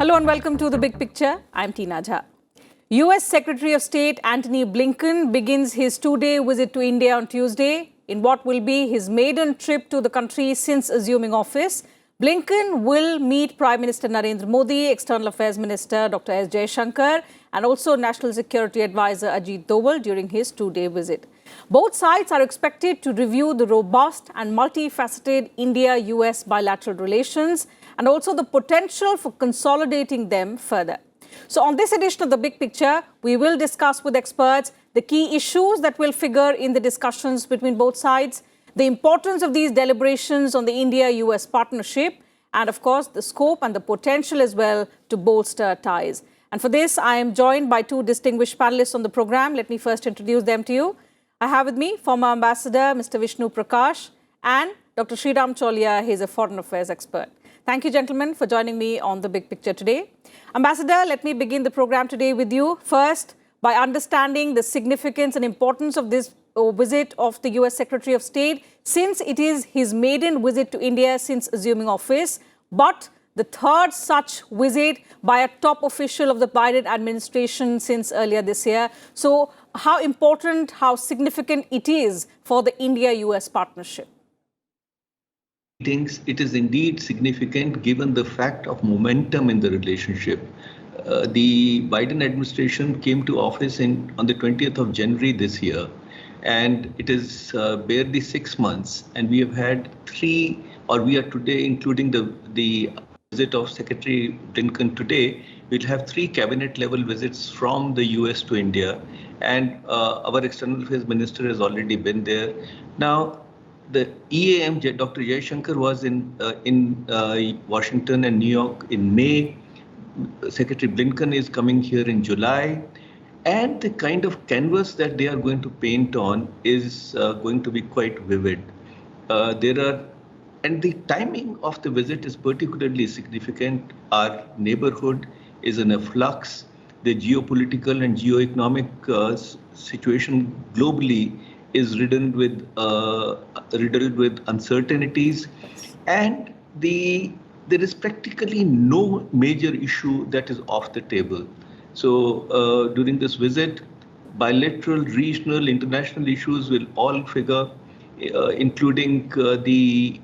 Hello and welcome to The Big Picture. I'm Tina Jha. US Secretary of State Antony Blinken begins his two-day visit to India on Tuesday in what will be his maiden trip to the country since assuming office. Blinken will meet Prime Minister Narendra Modi, External Affairs Minister Dr. S. Jaishankar and also National Security Advisor Ajit Doval during his two-day visit. Both sides are expected to review the robust and multifaceted India-US bilateral relations and also the potential for consolidating them further. So on this edition of The Big Picture, we will discuss with experts the key issues that will figure in the discussions between both sides, the importance of these deliberations on the India-US partnership, and of course, the scope and the potential as well to bolster ties. And for this, I am joined by two distinguished panelists on the program. Let me first introduce them to you. I have with me former Ambassador Mr. Vishnu Prakash and Dr. Sriram Cholia. He is a foreign affairs expert. Thank you, gentlemen, for joining me on The Big Picture today. Ambassador, let me begin the program today with you. First, by understanding the significance and importance of this visit of the US Secretary of State, since it is his maiden visit to India since assuming office, but the third such visit by a top official of the Biden administration since earlier this year. So how important, how significant it is for the India-US partnership? It is indeed significant given the fact of momentum in the relationship. The Biden administration came to office on the 20th of January this year, and it is barely 6 months, and we have had we are today, including the visit of Secretary Blinken today, we'll have 3 cabinet-level visits from the US to India, and our External Affairs Minister has already been there. Now, the EAM, Dr. Jaishankar, was in Washington and New York in May. Secretary Blinken is coming here in July. And the kind of canvas that they are going to paint on is going to be quite vivid. And the timing of the visit is particularly significant. Our neighborhood is in a flux. The geopolitical and geoeconomic situation globally is riddled with uncertainties, and there is practically no major issue that is off the table. So during this visit, bilateral, regional, international issues will all figure, including the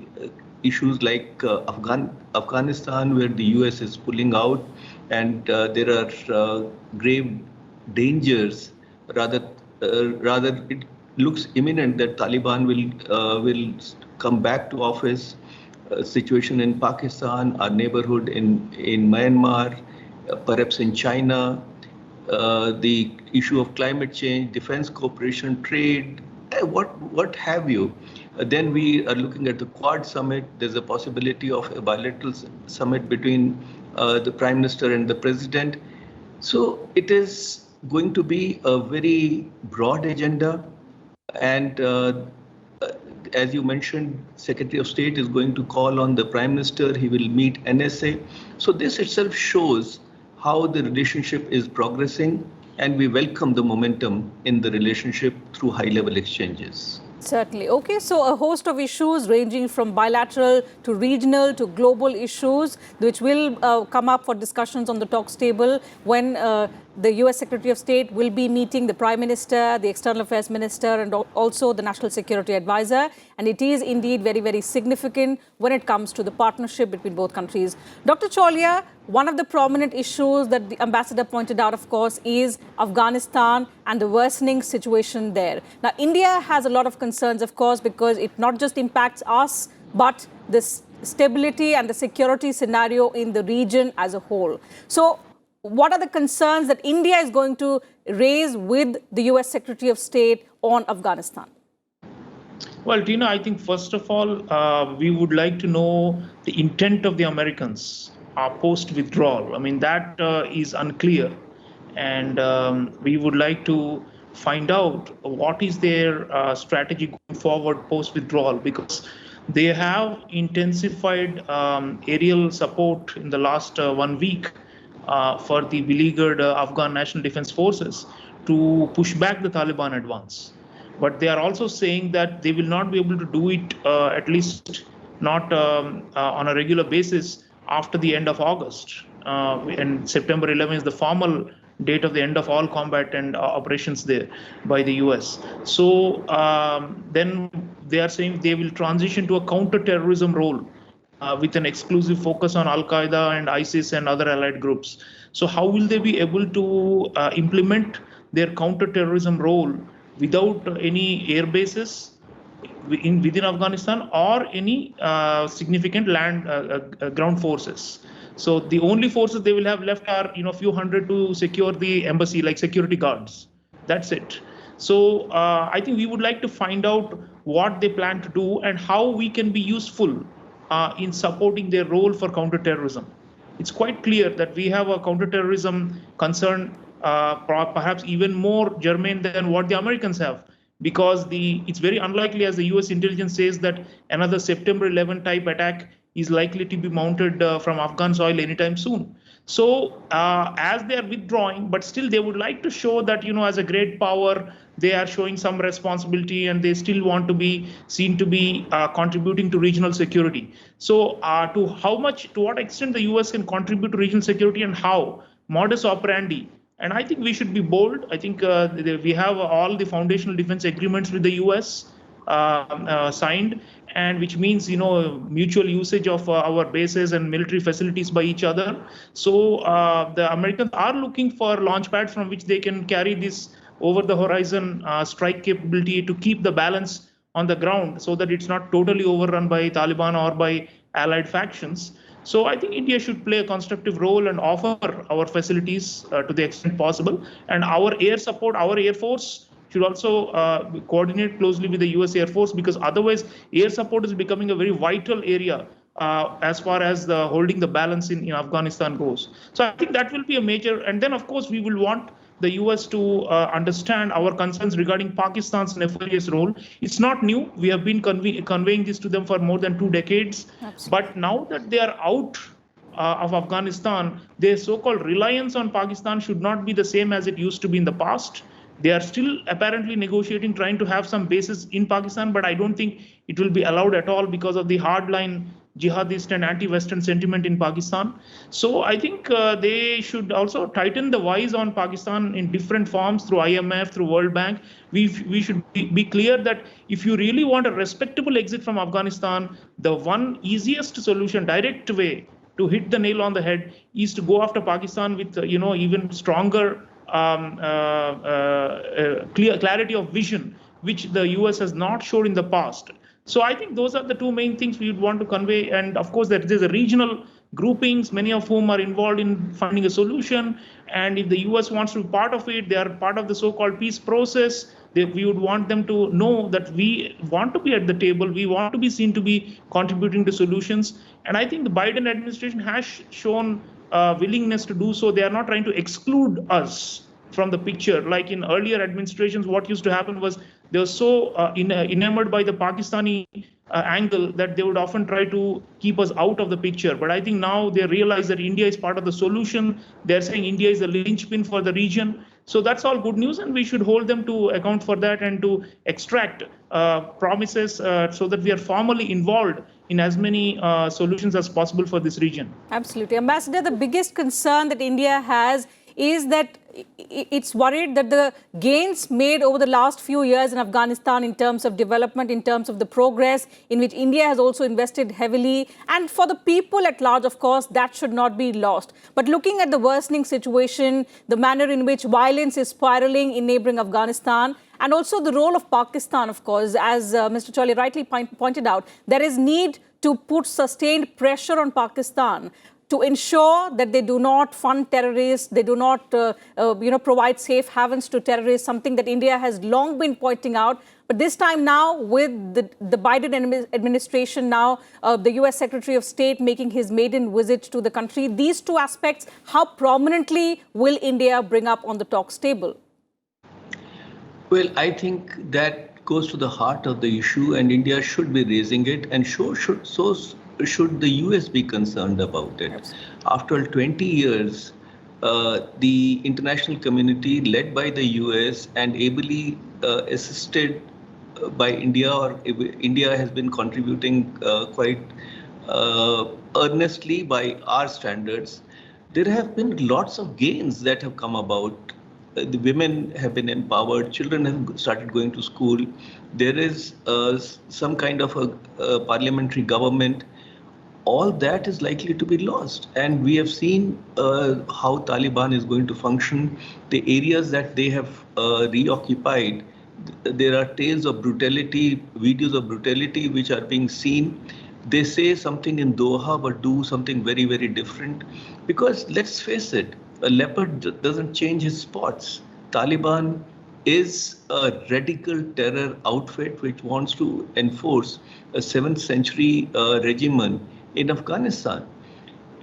issues like Afghanistan, where the US is pulling out, and there are grave dangers. Rather, it looks imminent that Taliban will come back to office. Situation in Pakistan, our neighborhood in Myanmar, perhaps in China, the issue of climate change, defense cooperation, trade, what have you. Then we are looking at the Quad Summit. There's a possibility of a bilateral summit between the Prime Minister and the President. So it is going to be a very broad agenda. And as you mentioned, Secretary of State is going to call on the Prime Minister. He will meet NSA. So this itself shows how the relationship is progressing, and we welcome the momentum in the relationship through high-level exchanges. Certainly. Okay, so a host of issues ranging from bilateral to regional to global issues, which will come up for discussions on the talks table when the US Secretary of State will be meeting the Prime Minister, the External Affairs Minister, and also the National Security Advisor. And it is indeed very, very significant when it comes to the partnership between both countries. Dr. Cholia, one of the prominent issues that the ambassador pointed out, of course, is Afghanistan and the worsening situation there. Now, India has a lot of concerns, of course, because it not just impacts us, but the stability and the security scenario in the region as a whole. So what are the concerns that India is going to raise with the US Secretary of State on Afghanistan? Well, Tina, I think first of all, we would like to know the intent of the Americans post-withdrawal. I mean, that is unclear. And we would like to find out what is their strategy going forward post-withdrawal, because they have intensified aerial support in the last 1 week for the beleaguered Afghan National Defense Forces to push back the Taliban advance. But they are also saying that they will not be able to do it, at least not on a regular basis, after the end of August. and September 11 is the formal date of the end of all combat and operations there by the US. So then they are saying they will transition to a counter-terrorism role with an exclusive focus on Al-Qaeda and ISIS and other allied groups. So how will they be able to implement their counter-terrorism role without any air bases within Afghanistan or any significant ground forces? So the only forces they will have left are few hundred to secure the embassy, like security guards. That's it. So I think we would like to find out what they plan to do and how we can be useful in supporting their role for counterterrorism. It's quite clear that we have a counterterrorism concern, perhaps even more germane than what the Americans have, because it's very unlikely, as the US intelligence says, that another September 11 type attack is likely to be mounted from Afghan soil anytime soon. So as they are withdrawing, but still they would like to show that, as a great power, they are showing some responsibility and they still want to be seen to be contributing to regional security. So to what extent the US can contribute to regional security and how, modus operandi. And I think we should be bold. I think we have all the foundational defense agreements with the US signed, and which means mutual usage of our bases and military facilities by each other. So the Americans are looking for launch pads from which they can carry this over the horizon strike capability to keep the balance on the ground, so that it's not totally overrun by Taliban or by allied factions. So I think India should play a constructive role and offer our facilities to the extent possible, and our air support, our Air Force should also coordinate closely with the US Air Force, because otherwise air support is becoming a very vital area as far as holding the balance in Afghanistan goes. So I think that will be a major, and then of course we will want the US to understand our concerns regarding Pakistan's nefarious role. It's not new. We have been conveying this to them for more than 2 decades. Absolutely. But now that they are out of Afghanistan, their so-called reliance on Pakistan should not be the same as it used to be in the past. They are still apparently negotiating, trying to have some bases in Pakistan, but I don't think it will be allowed at all because of the hardline jihadist and anti-Western sentiment in Pakistan. So I think they should also tighten the vise on Pakistan in different forms, through IMF, through World Bank. We should be clear that if you really want a respectable exit from Afghanistan, the one easiest solution, direct way to hit the nail on the head, is to go after Pakistan with even stronger clarity of vision, which the US has not shown in the past. So I think those are the two main things we would want to convey. And of course, there's a regional groupings, many of whom are involved in finding a solution. And if the US wants to be part of it, they are part of the so-called peace process. We would want them to know that we want to be at the table. We want to be seen to be contributing to solutions. And I think the Biden administration has shown willingness to do so. They are not trying to exclude us from the picture. Like in earlier administrations, what used to happen was they were so enamored by the Pakistani angle that they would often try to keep us out of the picture. But I think now they realize that India is part of the solution. They're saying India is the linchpin for the region. So that's all good news, and we should hold them to account for that and to extract promises so that we are formally involved in as many solutions as possible for this region. Absolutely. Ambassador, the biggest concern that India has is that it's worried that the gains made over the last few years in Afghanistan in terms of development, in terms of the progress in which India has also invested heavily, and for the people at large, of course, that should not be lost. But looking at the worsening situation, the manner in which violence is spiraling in neighboring Afghanistan, and also the role of Pakistan, of course, as Mr. Chaudhary rightly pointed out, there is need to put sustained pressure on Pakistan to ensure that they do not fund terrorists, they do not provide safe havens to terrorists, something that India has long been pointing out. But this time now, with the Biden administration now, the US Secretary of State making his maiden visit to the country, these two aspects, how prominently will India bring up on the talks table? Well, I think that goes to the heart of the issue, and India should be raising it, and should the US be concerned about it. Absolutely. After 20 years, the international community led by the US and ably assisted by India, or India has been contributing quite earnestly by our standards, there have been lots of gains that have come about. The women have been empowered, children have started going to school. There is some kind of a parliamentary government. All that is likely to be lost. And we have seen how Taliban is going to function. The areas that they have reoccupied, there are tales of brutality, videos of brutality which are being seen. They say something in Doha but do something very, very different. Because let's face it, a leopard doesn't change his spots. Taliban is a radical terror outfit which wants to enforce a 7th century regimen in Afghanistan.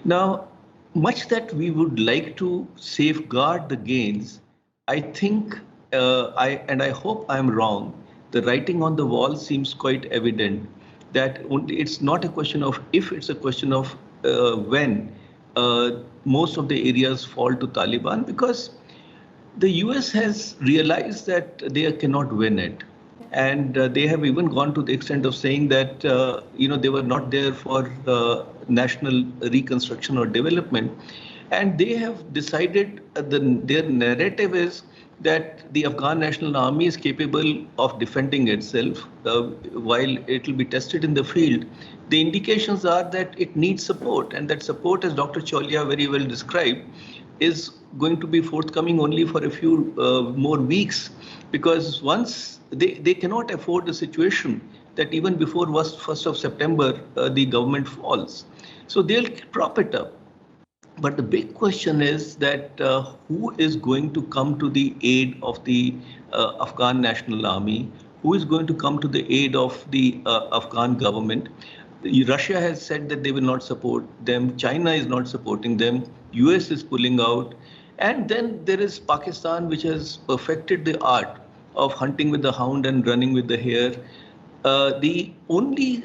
Now, much that we would like to safeguard the gains, I think, I hope I'm wrong, the writing on the wall seems quite evident that it's not a question of if, it's a question of when most of the areas fall to Taliban, because the US has realized that they cannot win it. And they have even gone to the extent of saying that, they were not there for national reconstruction or development. And they have decided their narrative is that the Afghan National Army is capable of defending itself while it will be tested in the field. The indications are that it needs support, and that support, as Dr. Cholia very well described, is going to be forthcoming only for a few more weeks, because once they cannot afford the situation that even before 1st of September, the government falls. So they'll prop it up. But the big question is that who is going to come to the aid of the Afghan National Army? Who is going to come to the aid of the Afghan government? Russia has said that they will not support them. China is not supporting them. US is pulling out. And then there is Pakistan, which has perfected the art of hunting with the hound and running with the hare. The only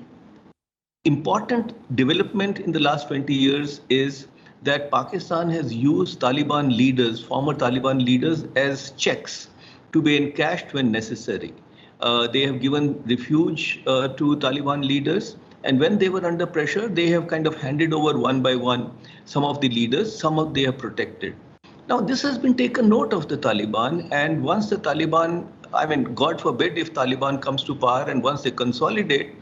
important development in the last 20 years is that Pakistan has used Taliban leaders, former Taliban leaders, as checks to be encashed when necessary. They have given refuge to Taliban leaders. And when they were under pressure, they have kind of handed over one by one some of the leaders, some of they have protected. Now, this has been taken note of the Taliban. And once the Taliban, God forbid if Taliban comes to power and once they consolidate,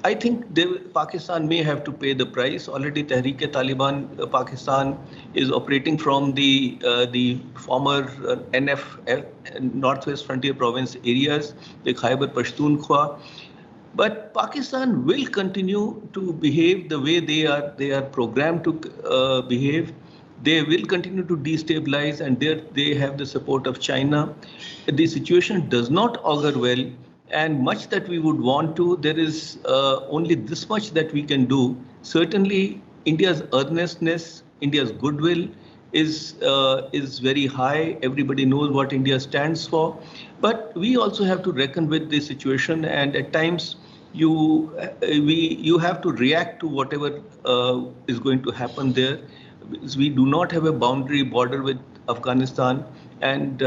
I think Pakistan may have to pay the price. Already Tehreek-e-Taliban Pakistan is operating from the former NF, Northwest Frontier Province areas, the Khyber Pakhtunkhwa. But Pakistan will continue to behave the way they are programmed to behave. They will continue to destabilize, and they have the support of China. The situation does not augur well. And much that we would want to, there is only this much that we can do. Certainly, India's earnestness, India's goodwill is very high. Everybody knows what India stands for. But we also have to reckon with the situation, and at times you have to react to whatever is going to happen there. We do not have a boundary border with Afghanistan. And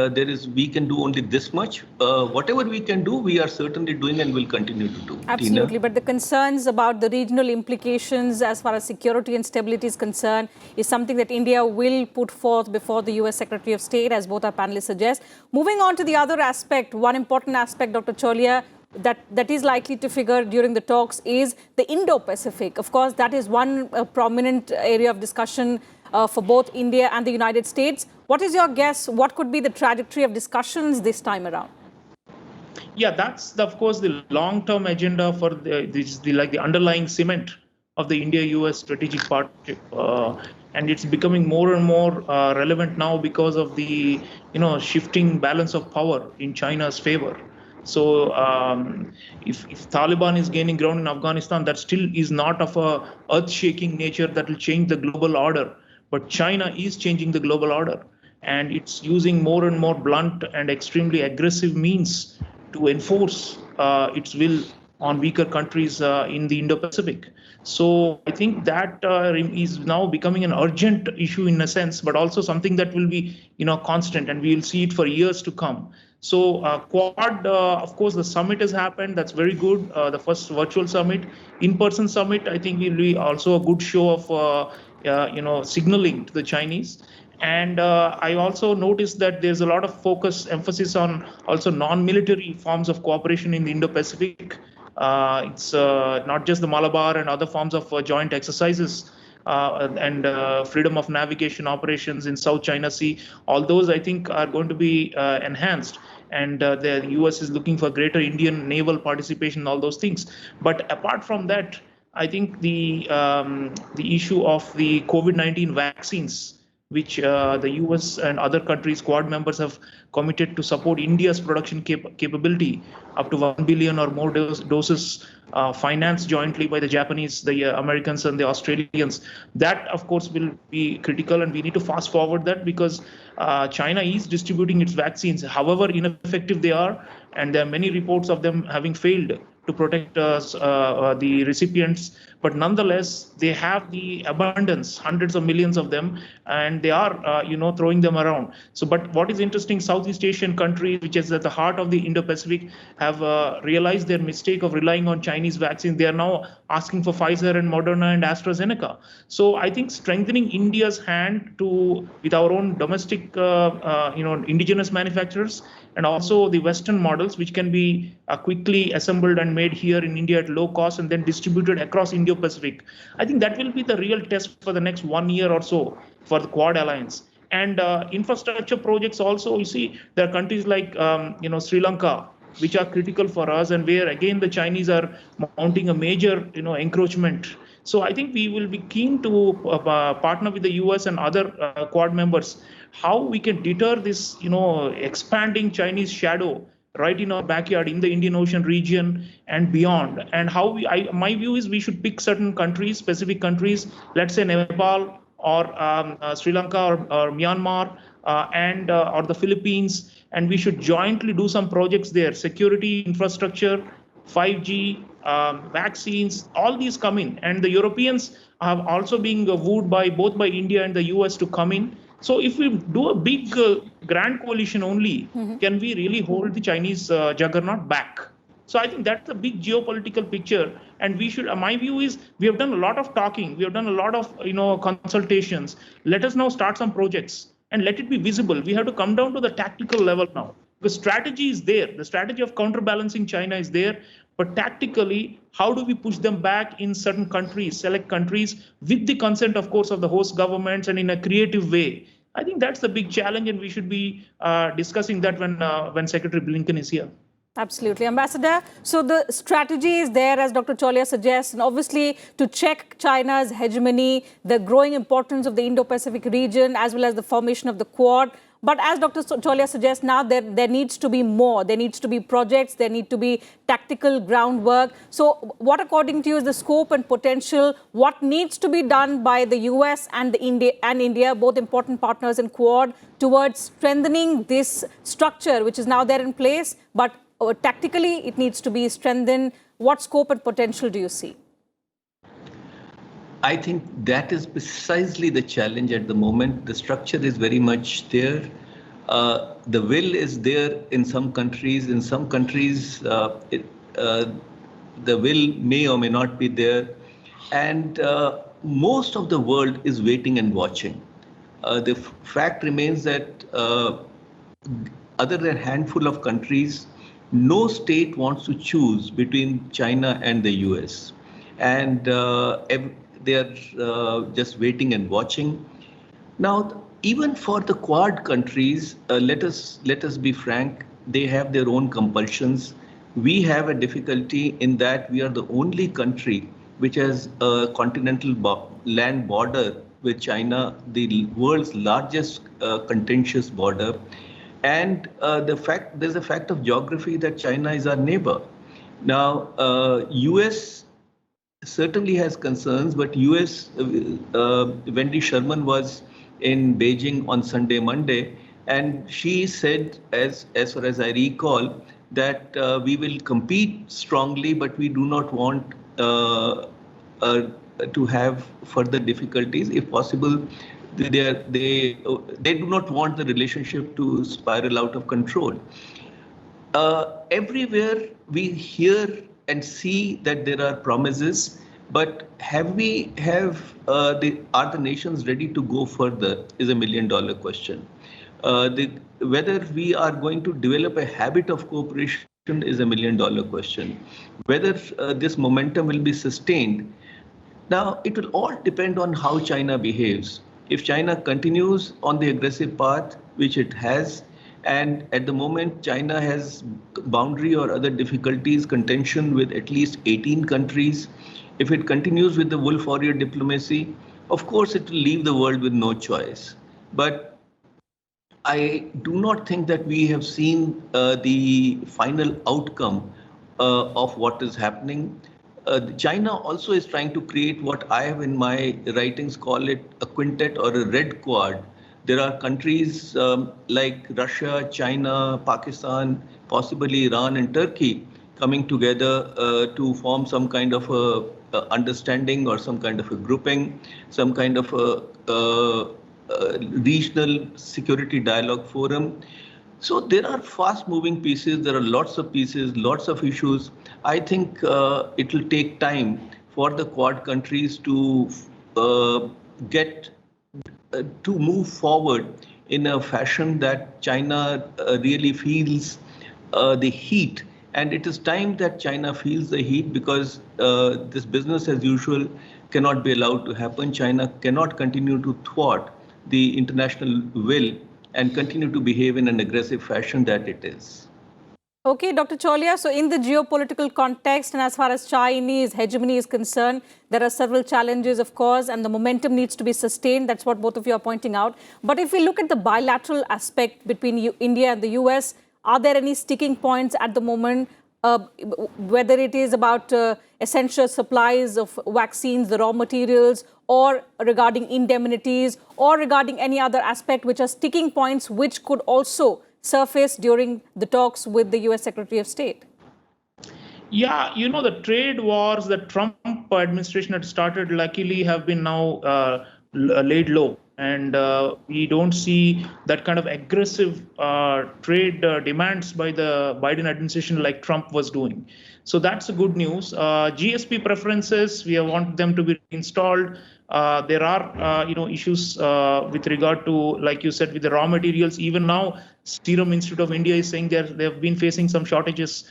we can do only this much. Whatever we can do, we are certainly doing and will continue to do. Absolutely. Tina? But the concerns about the regional implications as far as security and stability is concerned is something that India will put forth before the US Secretary of State, as both our panelists suggest. Moving on to the other aspect, one important aspect, Dr. Cholia, that is likely to figure during the talks is the Indo-Pacific. Of course, that is one prominent area of discussion for both India and the United States. What is your guess? What could be the trajectory of discussions this time around? Yeah, that's of course the long-term agenda for the underlying cement of the India-US strategic partnership, and it's becoming more and more relevant now because of the shifting balance of power in China's favor. So if Taliban is gaining ground in Afghanistan, that still is not of a earth-shaking nature that will change the global order. But China is changing the global order, and it's using more and more blunt and extremely aggressive means to enforce its will on weaker countries in the Indo-Pacific. So I think that is now becoming an urgent issue in a sense, but also something that will be constant, and we will see it for years to come. So Quad, of course, the summit has happened. That's very good. The first virtual summit, in-person summit, I think will be also a good show of signaling to the Chinese. And I also noticed that there's a lot of emphasis on also non-military forms of cooperation in the Indo-Pacific. It's not just the Malabar and other forms of joint exercises and freedom of navigation operations in South China Sea. All those, I think, are going to be enhanced. And the US is looking for greater Indian naval participation in all those things. But apart from that, I think the issue of the COVID-19 vaccines, which the US and other countries, Quad members, have committed to support India's production capability up to 1 billion or more doses, financed jointly by the Japanese, the Americans, and the Australians. That, of course, will be critical, and we need to fast forward that because China is distributing its vaccines, however ineffective they are, and there are many reports of them having failed to protect the recipients. But nonetheless, they have the abundance, hundreds of millions of them, and they are, throwing them around. So, but what is interesting, Southeast Asian countries, which is at the heart of the Indo-Pacific, have realized their mistake of relying on Chinese vaccines. They are now asking for Pfizer and Moderna and AstraZeneca. So, I think strengthening India's hand with our own domestic, indigenous manufacturers, and also the Western models, which can be quickly assembled and made here in India at low cost and then distributed across Indo-Pacific. I think that will be the real test for the next 1 year or so for the Quad Alliance. And infrastructure projects also, you see, there are countries like, Sri Lanka, which are critical for us, and where, again, the Chinese are mounting a major, encroachment. So I think we will be keen to partner with the US and other Quad members, how we can deter this, expanding Chinese shadow right in our backyard in the Indian Ocean region and beyond. And how my view is we should pick certain countries, specific countries, let's say Nepal or Sri Lanka or Myanmar or the Philippines, and we should jointly do some projects there, security, infrastructure, 5G, vaccines, all these come in. And the Europeans have also been wooed both by India and the US to come in. So if we do a big grand coalition only, can we really hold the Chinese juggernaut back? So I think that's a big geopolitical picture. And we should, my view is, we have done a lot of talking. We have done a lot of, consultations. Let us now start some projects and let it be visible. We have to come down to the tactical level now. The strategy is there. The strategy of counterbalancing China is there. But tactically, how do we push them back in certain countries, select countries, with the consent, of course, of the host governments and in a creative way? I think that's the big challenge, and we should be discussing that when Secretary Blinken is here. Absolutely. Ambassador, so the strategy is there, as Dr. Cholia suggests, and obviously to check China's hegemony, the growing importance of the Indo-Pacific region, as well as the formation of the Quad. But as Dr. Cholia suggests, now there needs to be more. There needs to be projects. There need to be tactical groundwork. So what, according to you, is the scope and potential? What needs to be done by the US and India, both important partners in Quad, towards strengthening this structure, which is now there in place, but tactically it needs to be strengthened? What scope and potential do you see? I think that is precisely the challenge at the moment. The structure is very much there. The will is there in some countries. In some countries, the will may or may not be there. And most of the world is waiting and watching. The fact remains that other than a handful of countries, no state wants to choose between China and the US. And they are just waiting and watching. Now, even for the Quad countries, let us be frank, they have their own compulsions. We have a difficulty in that we are the only country which has a continental land border with China, the world's largest contentious border. And there's a fact of geography that China is our neighbor. Now, US certainly has concerns, but US, Wendy Sherman was in Beijing on Sunday, Monday, and she said, as far as I recall, that we will compete strongly, but we do not want to have further difficulties. If possible, they do not want the relationship to spiral out of control. Everywhere we hear and see that there are promises, But are the nations ready to go further is a $1 million question. Whether we are going to develop a habit of cooperation is a $1 million question. Whether this momentum will be sustained. Now, it will all depend on how China behaves. If China continues on the aggressive path, which it has, and at the moment China has boundary or other difficulties, contention with at least 18 countries, if it continues with the wolf warrior diplomacy, of course it will leave the world with no choice. But I do not think that we have seen the final outcome of what is happening. China also is trying to create what I have in my writings call it a quintet or a red quad. There are countries like Russia, China, Pakistan, possibly Iran and Turkey coming together to form some kind of a understanding or some kind of a grouping, some kind of a regional security dialogue forum. So there are fast moving pieces, there are lots of pieces, lots of issues. I think it will take time for the Quad countries to get to move forward in a fashion that China really feels the heat. And it is time that China feels the heat, because this business as usual cannot be allowed to happen. China cannot continue to thwart the international will and continue to behave in an aggressive fashion that it is. Okay, Dr. Cholia, so in the geopolitical context and as far as Chinese hegemony is concerned, there are several challenges, of course, and the momentum needs to be sustained. That's what both of you are pointing out. But if we look at the bilateral aspect between India and the US, are there any sticking points at the moment, whether it is about essential supplies of vaccines, the raw materials, or regarding indemnities, or regarding any other aspect which are sticking points which could also surface during the talks with the US Secretary of State? Yeah, the trade wars that Trump administration had started luckily have been now laid low. And we don't see that kind of aggressive trade demands by the Biden administration like Trump was doing. So that's the good news. GSP preferences, we want them to be installed. There are, issues with regard to, like you said, with the raw materials. Even now, Serum Institute of India is saying they have been facing some shortages.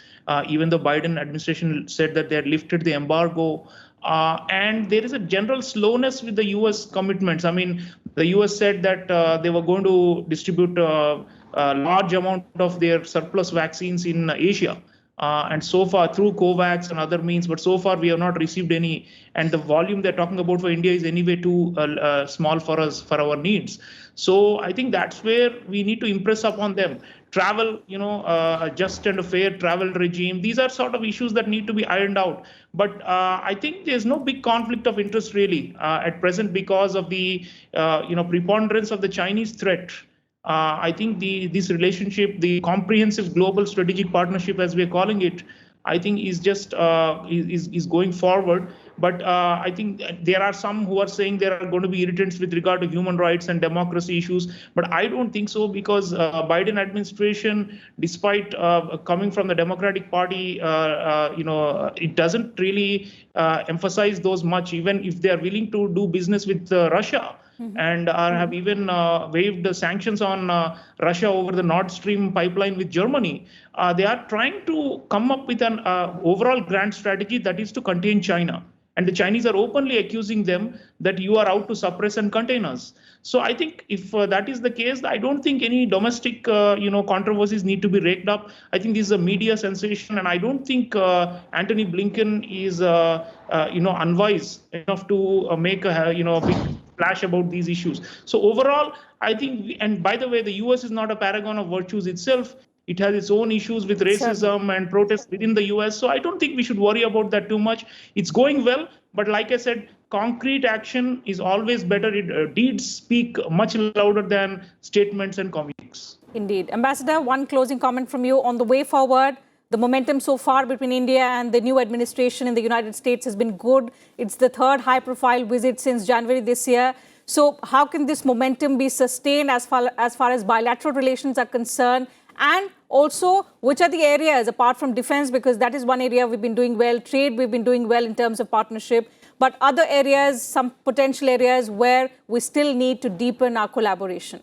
Even the Biden administration said that they had lifted the embargo. And there is a general slowness with the U.S. commitments. I mean, the U.S. said that they were going to distribute a large amount of their surplus vaccines in Asia. And so far through COVAX and other means, but so far we have not received any. And the volume they're talking about for India is anyway too small for us, for our needs. So I think that's where we need to impress upon them. Travel, a just and a fair travel regime. These are sort of issues that need to be ironed out. But I think there's no big conflict of interest really at present because of the preponderance of the Chinese threat. I think this relationship, the comprehensive global strategic partnership, as we're calling it, I think is just is going forward. But I think there are some who are saying there are going to be irritants with regard to human rights and democracy issues. But I don't think so, because Biden administration, despite coming from the Democratic Party, it doesn't really emphasize those much, even if they are willing to do business with Russia. And have even waived the sanctions on Russia over the Nord Stream pipeline with Germany. They are trying to come up with an overall grand strategy that is to contain China. And the Chinese are openly accusing them that you are out to suppress and contain us. So I think if that is the case, I don't think any domestic, controversies need to be raked up. I think this is a media sensation, and I don't think Antony Blinken is, unwise enough to make a, big flash about these issues. So overall, I think, and by the way, the US is not a paragon of virtues itself. It has its own issues with racism and protests within the US. So I don't think we should worry about that too much. It's going well. But like I said, concrete action is always better. Deeds speak much louder than statements and comics. Indeed. Ambassador, one closing comment from you on the way forward. The momentum so far between India and the new administration in the United States has been good. It's the third high-profile visit since January this year. So how can this momentum be sustained as far as bilateral relations are concerned? And also, which are the areas, apart from defense, because that is one area we've been doing well, trade we've been doing well in terms of partnership. but other areas, some potential areas where we still need to deepen our collaboration?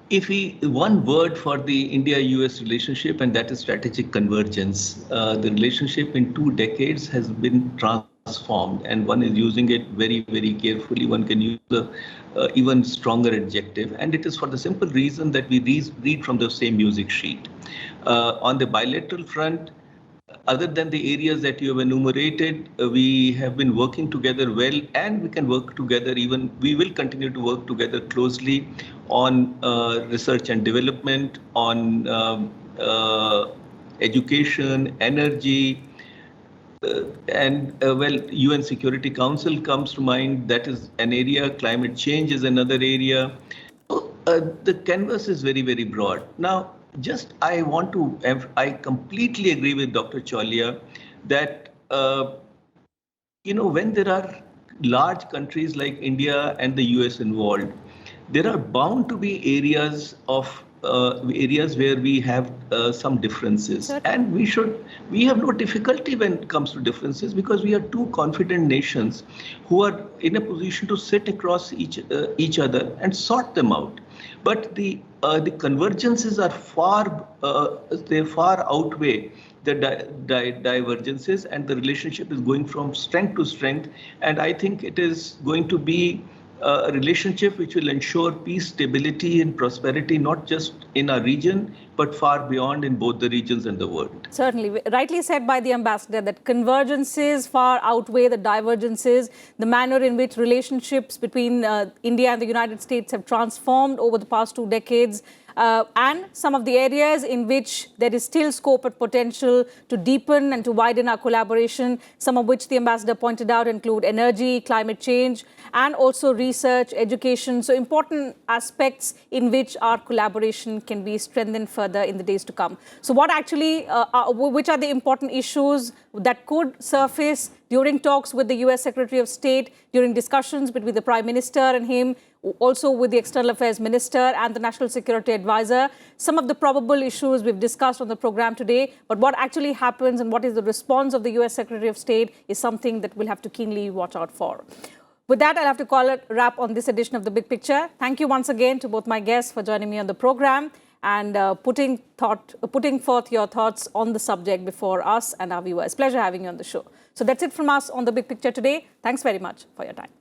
If one word for the India-US relationship, and that is strategic convergence. The relationship in 2 decades has been transformed, and one is using it very, very carefully. One can use the even stronger adjective, and it is for the simple reason that we read from the same music sheet. On the bilateral front, other than the areas that you have enumerated, we have been working together well, and we can work together even, we will continue to work together closely on research and development, on education, energy, well, UN Security Council comes to mind. That is an area. Climate change is another area. So the canvas is very, very broad. Now, I completely agree with Dr. Chaulia that, when there are large countries like India and the US involved, there are bound to be areas where we have some differences. And we have no difficulty when it comes to differences, because we are two confident nations who are in a position to sit across each other and sort them out. But the convergences are they far outweigh the divergences, and the relationship is going from strength to strength. And I think it is going to be a relationship which will ensure peace, stability, and prosperity, not just in our region, but far beyond in both the regions and the world. Certainly. Rightly said by the ambassador that convergences far outweigh the divergences. The manner in which relationships between India and the United States have transformed over the past 2 decades, and some of the areas in which there is still scope and potential to deepen and to widen our collaboration, some of which the ambassador pointed out include energy, climate change, and also research, education. So important aspects in which our collaboration can be strengthened further in the days to come. So what actually, which are the important issues that could surface during talks with the US Secretary of State, during discussions between the Prime Minister and him, also with the External Affairs Minister and the National Security Advisor? Some of the probable issues we've discussed on the program today, but what actually happens and what is the response of the US Secretary of State is something that we'll have to keenly watch out for. With that, I'll have to call it a wrap on this edition of The Big Picture. Thank you once again to both my guests for joining me on the program and putting forth your thoughts on the subject before us and our viewers. Pleasure having you on the show. So that's it from us on The Big Picture today. Thanks very much for your time.